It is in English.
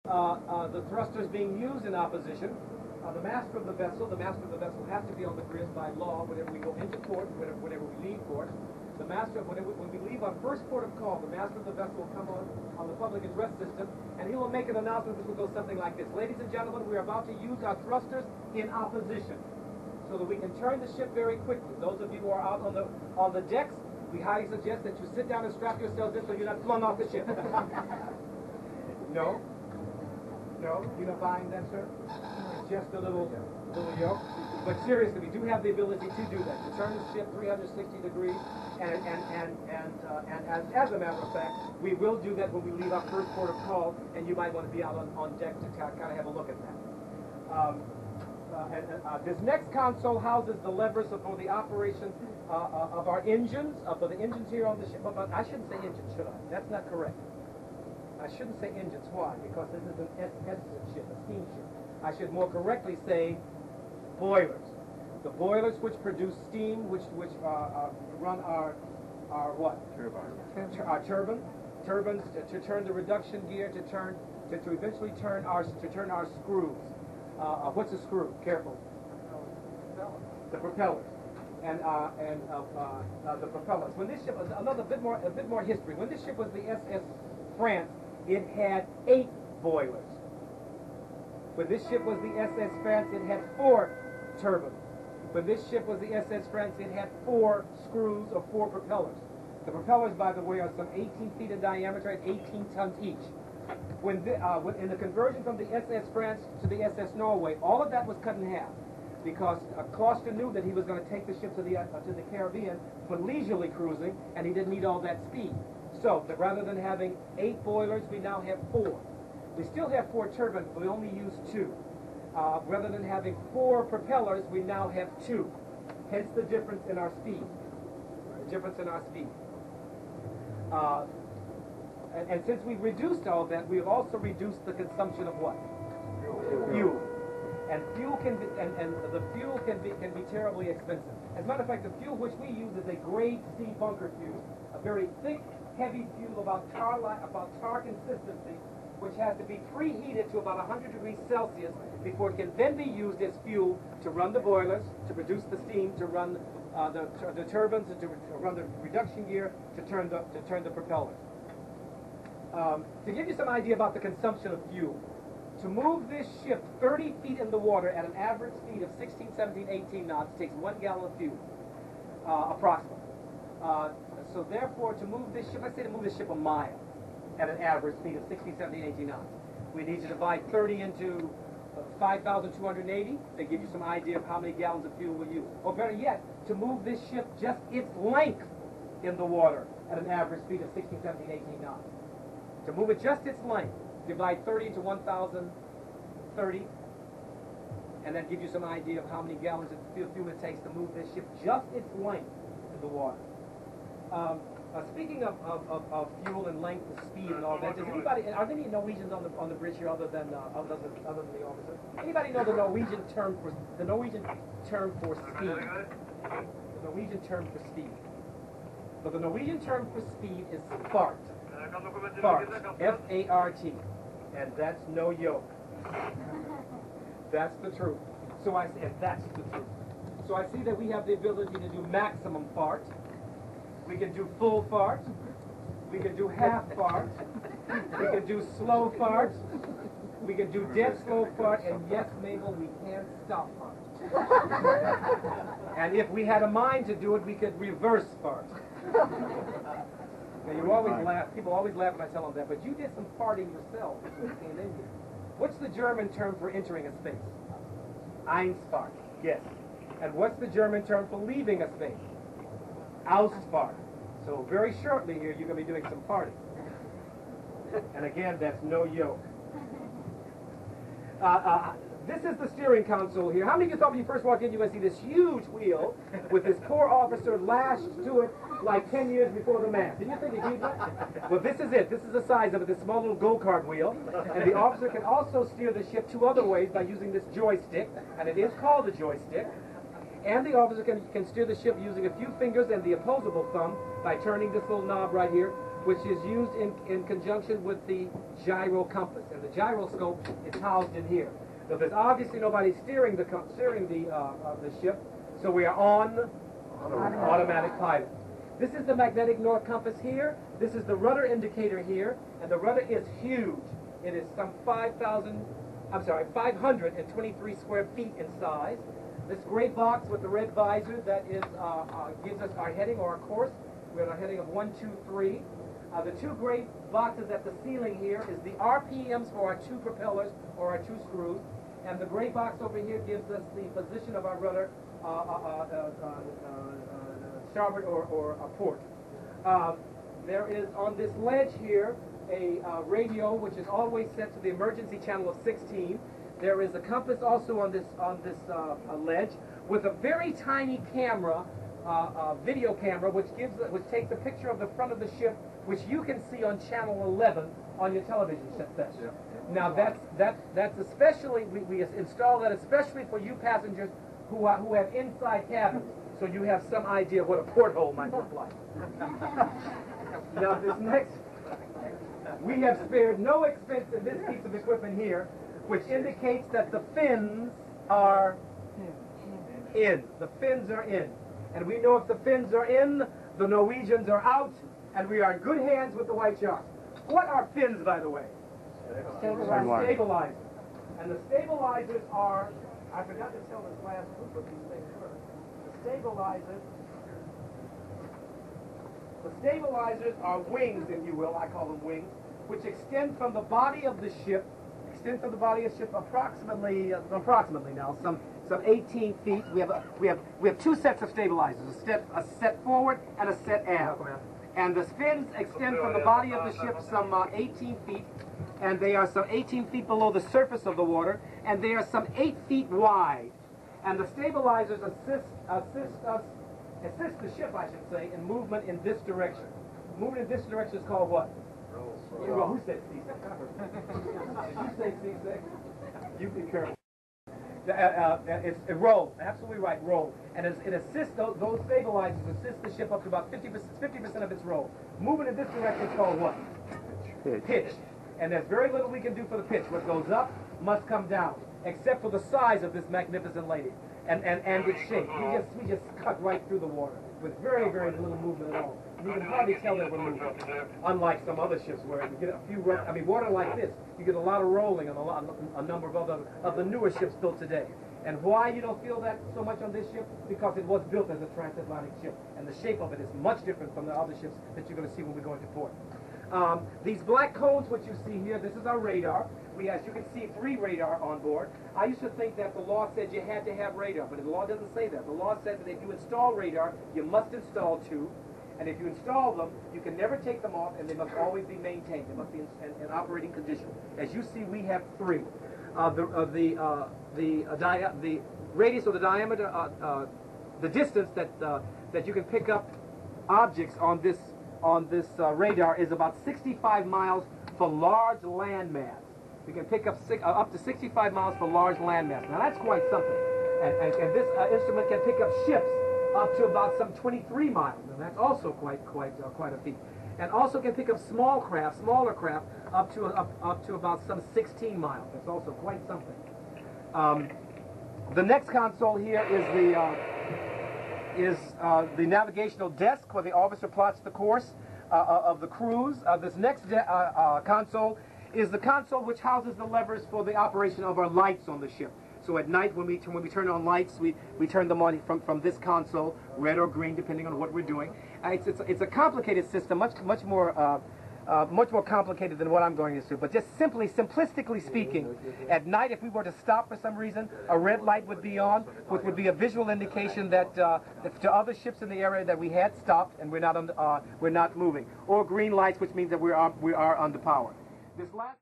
The thrusters being used in opposition. The master of the vessel has to be on the grid by law whenever we go into port, whenever we leave port. The master, when we leave on first port of call, the master of the vessel will come on the public address system, and he will make an announcement which will go something like this. Ladies and gentlemen, we are about to use our thrusters in opposition, so that we can turn the ship very quickly. Those of you who are out on the decks, we highly suggest that you sit down and strap yourselves in so you're not flung off the ship. No? No? You're not buying that, sir? Just a little yoke. But seriously, we do have the ability to do that, to turn the ship 360 degrees, and as a matter of fact, we will do that when we leave our first port of call, and you might want to be out on deck to kind of have a look at that. This next console houses the levers for the operation of our engines, for the engines here on the ship. But I shouldn't say engines, should I? That's not correct. I shouldn't say engines. Why? Because this is an SS ship, a steamship. I should more correctly say boilers. The boilers which produce steam, which run our what? Turbine. Our turbines to turn the reduction gear, to eventually turn our screws. What's a screw? Careful. The propellers. And the propellers. When this ship was a bit more history. When this ship was the SS France, it had 8 boilers. When this ship was the SS France, it had 4 turbines. When this ship was the SS France, it had 4 screws or 4 propellers. The propellers, by the way, are some 18 feet in diameter and 18 tons each. In the conversion from the SS France to the SS Norway, all of that was cut in half, because Gloucester knew that he was going to take the ship to the Caribbean for leisurely cruising, and he didn't need all that speed. So, rather than having 8 boilers, we now have 4. We still have 4 turbines, but we only use 2. Rather than having 4 propellers, we now have 2. Hence the difference in our speed. And since we've reduced all that, we've also reduced the consumption of what? Fuel. And fuel can be terribly expensive. As a matter of fact, the fuel which we use is a grade C bunker fuel, a very thick, heavy fuel about tar consistency, which has to be preheated to about 100 degrees Celsius before it can then be used as fuel to run the boilers, to produce the steam, to run the turbines, to run the reduction gear, to turn the propellers. To give you some idea about the consumption of fuel, to move this ship 30 feet in the water at an average speed of 16, 17, 18 knots takes 1 gallon of fuel, approximately. So therefore, to move this ship, let's say to move this ship a mile at an average speed of 16, 17, 18 knots, we need to divide 30 into 5,280. They give you some idea of how many gallons of fuel we use. Or better yet, to move this ship just its length in the water at an average speed of 16, 17, 18 knots. To move it just its length, divide 30 into 1,030, and that gives you some idea of how many gallons of fuel it takes to move this ship just its length in the water. Speaking of fuel and length and speed and all that, are there any Norwegians on the bridge here other than the officer? Anybody know the Norwegian term for speed? The Norwegian term for speed. So the Norwegian term for speed is fart. Fart. F-A-R-T. And that's no yoke. That's the truth. So I see that we have the ability to do maximum fart. We can do full fart. We can do half fart. We can do slow fart. We can do dead slow fart. And yes, Mabel, we can stop fart. And if we had a mind to do it, we could reverse fart. Now, you always laugh. People always laugh when I tell them that. But you did some farting yourself when you came in here. What's the German term for entering a space? Einfahrt. Yes. And what's the German term for leaving a space? Ausfahrt. So very shortly here, you're going to be doing some farting. And again, that's no yoke. This is the steering console here. How many of you thought when you first walked in you were going to see this huge wheel with this poor officer lashed to it like 10 years before the mast? Did you think he'd that? Well, this is it. This is the size of it, this small little go-kart wheel. And the officer can also steer the ship 2 other ways by using this joystick, and it is called a joystick. And the officer can steer the ship using a few fingers and the opposable thumb by turning this little knob right here, which is used in conjunction with the gyro compass. And the gyroscope is housed in here. So there's obviously nobody steering the ship, so we are on automatic pilot. This is the magnetic north compass here. This is the rudder indicator here, and the rudder is huge. It is some 523 square feet in size. This gray box with the red visor that is gives us our heading or our course. We're on a heading of 123. The two gray boxes at the ceiling here is the RPMs for our two propellers or our two screws, and the gray box over here gives us the position of our rudder, starboard or port. There is on this ledge here a radio which is always set to the emergency channel of 16. There is a compass also on this ledge with a very tiny camera, video camera, which takes a picture of the front of the ship, which you can see on channel 11 on your television set. Yeah. Now that's especially we install that especially for you passengers who have inside cabins, so you have some idea what a porthole might look like. Now this next, we have spared no expense in this piece of equipment here, which indicates that the fins are in. The fins are in. And we know if the fins are in, the Norwegians are out, and we are in good hands with the White Sharks. What are fins, by the way? Stabilizers. And the stabilizers are, I forgot to tell this last group of these things first. The stabilizers are wings, if you will, I call them wings, which extend from the body of the ship, approximately now, some 18 feet. We have two sets of stabilizers, a set forward and a set aft. And the fins extend from the body of the ship some 18 feet, and they are some 18 feet below the surface of the water, and they are some 8 feet wide. And the stabilizers assist the ship, I should say, in movement in this direction. Movement in this direction is called what? Roll. Who said C6? Did you say C6? You be careful. It's a roll. Absolutely right, roll. And it assists, those stabilizers assist the ship up to about 50% of its roll. Movement in this direction is called what? Pitch. And there's very little we can do for the pitch. What goes up must come down, except for the size of this magnificent lady and its shape. We just cut right through the water with very, very little movement at all. You can hardly tell that we're moving. Unlike some other ships where you get a few, water like this, you get a lot of rolling on a number of the newer ships built today. And why you don't feel that so much on this ship? Because it was built as a transatlantic ship, and the shape of it is much different from the other ships that you're going to see when we go into port. These black cones which you see here, this is our radar. We, as you can see, 3 radar on board. I used to think that the law said you had to have radar, but the law doesn't say that. The law says that if you install radar, you must install 2. And if you install them, you can never take them off, and they must always be maintained. They must be in operating condition. As you see, we have 3. The radius or the diameter, the distance that you can pick up objects on this radar is about 65 miles for large landmass. We can pick up up to 65 miles for large landmass. Now that's quite something. And this instrument can pick up ships up to about some 23 miles, and that's also quite a feat. And also can pick up smaller craft, up to about some 16 miles. That's also quite something. The next console here is the navigational desk where the officer plots the course of the cruise. This next console is the console which houses the levers for the operation of our lights on the ship. So at night when we turn on lights, we turn them on from this console, red or green, depending on what we're doing. It's a complicated system, much more complicated than what I'm going to do. But just simplistically speaking, at night if we were to stop for some reason, a red light would be on, which would be a visual indication that to other ships in the area that we had stopped and we're not moving, or green lights, which means that we are under power. This last